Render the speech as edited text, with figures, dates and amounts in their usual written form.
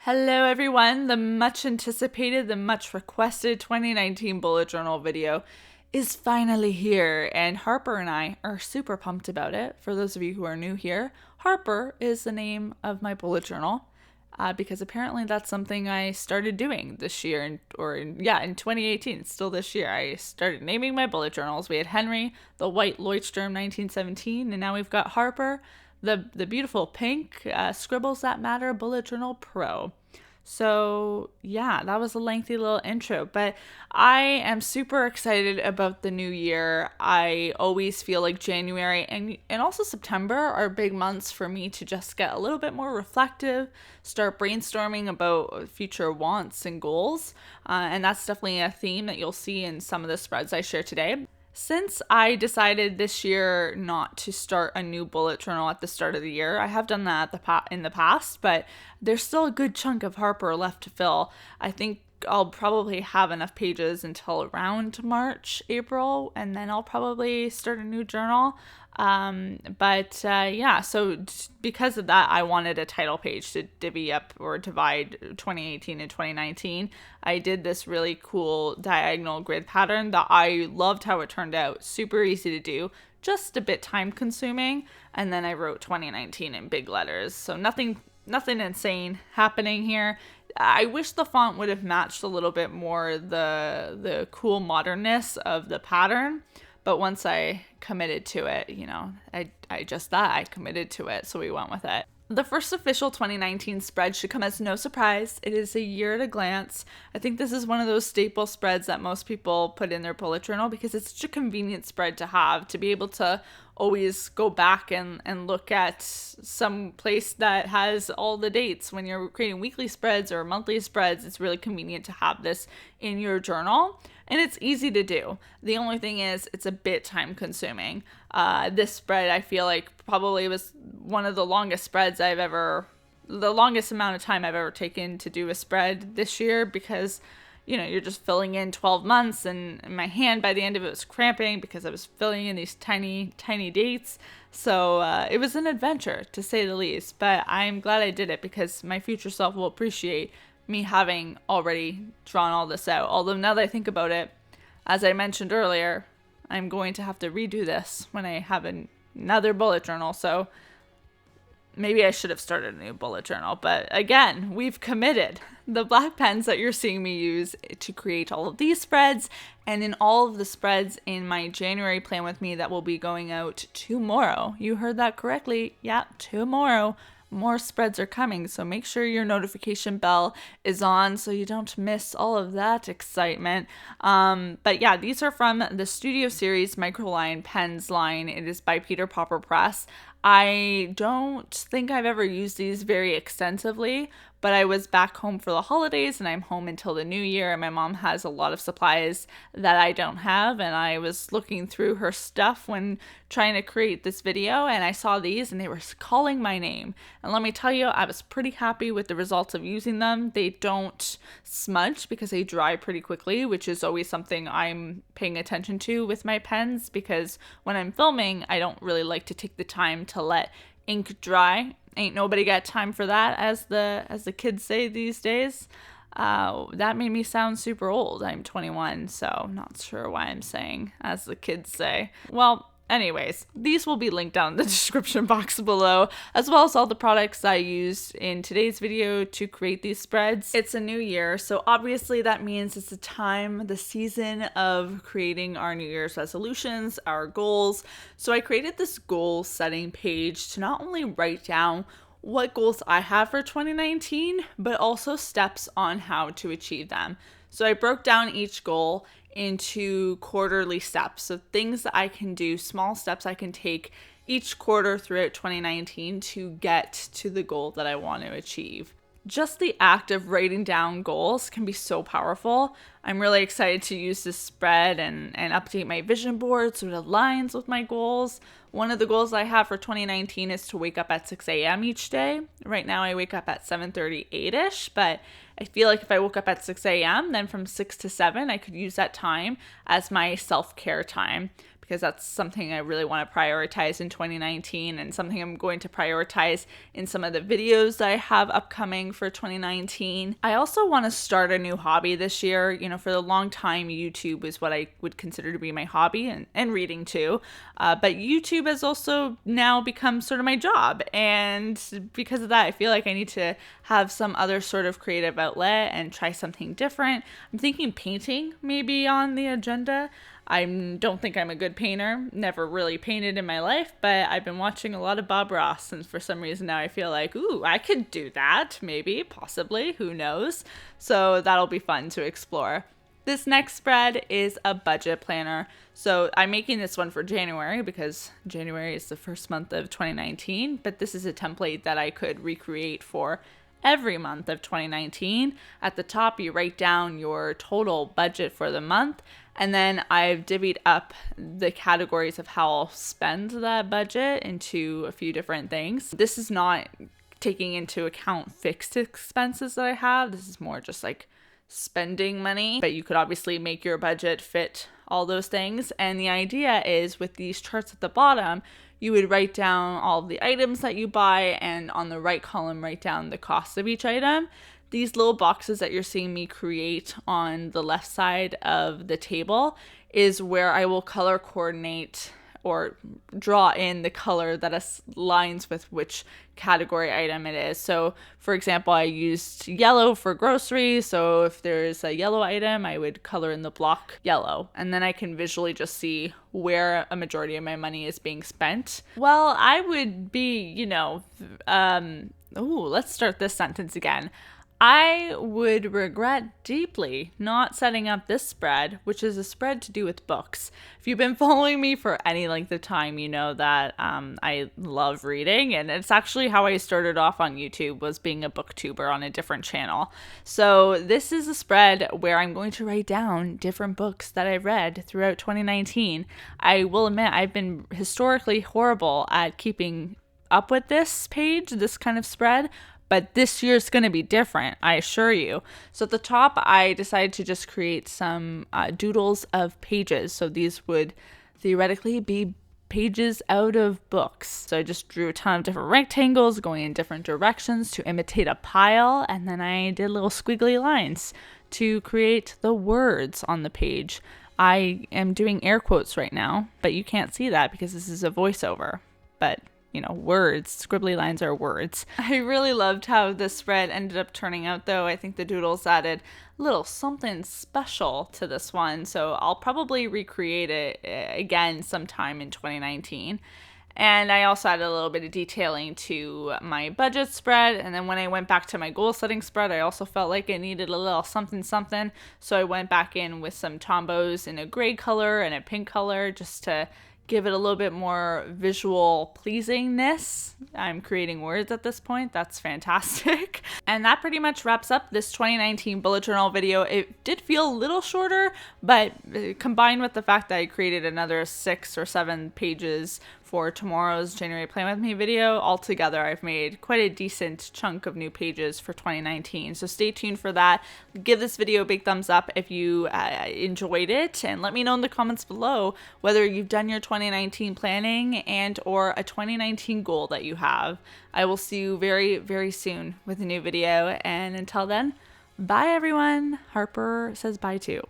Hello everyone, the much anticipated, the much requested 2019 bullet journal video is finally here, and Harper and I are super pumped about it. For those of you who are new here, Harper is the name of my bullet journal because apparently that's something I started doing this year, in 2018, still this year. I started naming my bullet journals. We had Henry, the white Leuchtturm 1917, and now we've got Harper, the beautiful pink Scribbles That Matter Bullet Journal Pro. So yeah, that was a lengthy little intro, but I am super excited about the new year. I always feel like January and also September are big months for me to just get a little bit more reflective, start brainstorming about future wants and goals. And that's definitely a theme that you'll see in some of the spreads I share today. Since I decided this year not to start a new bullet journal at the start of the year, I have done that in the past, but there's still a good chunk of Harper left to fill. I think I'll probably have enough pages until around March, April, and then I'll probably start a new journal. So because of that, I wanted a title page to divvy up or divide 2018 and 2019. I did this really cool diagonal grid pattern that I loved how it turned out. Super easy to do, just a bit time consuming. And then I wrote 2019 in big letters. So nothing insane happening here. I wish the font would have matched a little bit more the cool modernness of the pattern. But once I committed to it, I committed to it, so we went with it. The first official 2019 spread should come as no surprise. It is a year at a glance. I think this is one of those staple spreads that most people put in their bullet journal because it's such a convenient spread to have, to be able to always go back and look at some place that has all the dates. When you're creating weekly spreads or monthly spreads, it's really convenient to have this in your journal. And it's easy to do. The only thing is it's a bit time consuming. This spread, I feel like, probably was one of the longest the longest amount of time I've ever taken to do a spread this year because, you're just filling in 12 months and my hand by the end of it was cramping because I was filling in these tiny, tiny dates. So it was an adventure, to say the least. But I'm glad I did it because my future self will appreciate me having already drawn all this out. Although now that I think about it, as I mentioned earlier, I'm going to have to redo this when I have another bullet journal. So maybe I should have started a new bullet journal. But again, we've committed. The black pens that you're seeing me use to create all of these spreads and in all of the spreads in my January plan with me that will be going out tomorrow. You heard that correctly. Yeah, tomorrow. More spreads are coming, so make sure your notification bell is on so you don't miss all of that excitement. But yeah, these are from the Studio Series Microline Pens line. It is by Peter Popper Press. I don't think I've ever used these very extensively, but I was back home for the holidays and I'm home until the new year, and my mom has a lot of supplies that I don't have, and I was looking through her stuff when trying to create this video and I saw these and they were calling my name. And let me tell you, I was pretty happy with the results of using them. They don't smudge because they dry pretty quickly, which is always something I'm paying attention to with my pens, because when I'm filming, I don't really like to take the time to let ink dry. Ain't nobody got time for that, as the kids say these days. That made me sound super old. I'm 21, so not sure why I'm saying as the kids say. Well, anyways, these will be linked down in the description box below, as well as all the products I used in today's video to create these spreads. It's a new year, so obviously that means it's the season of creating our New Year's resolutions, our goals. So I created this goal setting page to not only write down what goals I have for 2019, but also steps on how to achieve them. So I broke down each goal into quarterly steps. So things that I can do, small steps I can take each quarter throughout 2019 to get to the goal that I want to achieve. Just the act of writing down goals can be so powerful. I'm really excited to use this spread and update my vision board so it aligns with my goals. One of the goals I have for 2019 is to wake up at 6 a.m. each day. Right now I wake up at 7:38ish, but I feel like if I woke up at 6 a.m., then from 6 to 7, I could use that time as my self-care time, because that's something I really want to prioritize in 2019 and something I'm going to prioritize in some of the videos that I have upcoming for 2019. I also want to start a new hobby this year. You know, for a long time, YouTube is what I would consider to be my hobby, and reading too. But YouTube has also now become sort of my job. And because of that, I feel like I need to have some other sort of creative outlet and try something different. I'm thinking painting maybe on the agenda. I don't think I'm a good painter, never really painted in my life, but I've been watching a lot of Bob Ross, and for some reason now I feel like, ooh, I could do that, maybe, possibly, who knows? So that'll be fun to explore. This next spread is a budget planner. So I'm making this one for January because January is the first month of 2019, but this is a template that I could recreate for every month of 2019. At the top, you write down your total budget for the month, and then I've divvied up the categories of how I'll spend that budget into a few different things. This is not taking into account fixed expenses that I have. This is more just like spending money, but you could obviously make your budget fit all those things. And the idea is with these charts at the bottom, you would write down all of the items that you buy, and on the right column, write down the cost of each item. These little boxes that you're seeing me create on the left side of the table is where I will color coordinate or draw in the color that aligns with which category item it is. So for example, I used yellow for groceries. So if there's a yellow item, I would color in the block yellow. And then I can visually just see where a majority of my money is being spent. Well, I would be, let's start this sentence again. I would regret deeply not setting up this spread, which is a spread to do with books. If you've been following me for any length of time, you know that I love reading, and it's actually how I started off on YouTube, was being a booktuber on a different channel. So this is a spread where I'm going to write down different books that I've read throughout 2019. I will admit I've been historically horrible at keeping up with this page, this kind of spread. But this year's going to be different, I assure you. So at the top, I decided to just create some doodles of pages. So these would theoretically be pages out of books. So I just drew a ton of different rectangles going in different directions to imitate a pile. And then I did little squiggly lines to create the words on the page. I am doing air quotes right now, but you can't see that because this is a voiceover. But words, scribbly lines are words. I really loved how this spread ended up turning out though. I think the doodles added a little something special to this one. So I'll probably recreate it again sometime in 2019. And I also added a little bit of detailing to my budget spread. And then when I went back to my goal setting spread, I also felt like it needed a little something. So I went back in with some tombos in a gray color and a pink color just to give it a little bit more visual pleasingness. I'm creating words at this point. That's fantastic. And that pretty much wraps up this 2019 bullet journal video. It did feel a little shorter, but combined with the fact that I created another 6 or 7 pages for tomorrow's January Plan With Me video, altogether I've made quite a decent chunk of new pages for 2019. So stay tuned for that. Give this video a big thumbs up if you enjoyed it, and let me know in the comments below whether you've done your 2019 planning and or a 2019 goal that you have. I will see you very, very soon with a new video, and until then, bye everyone. Harper says bye too.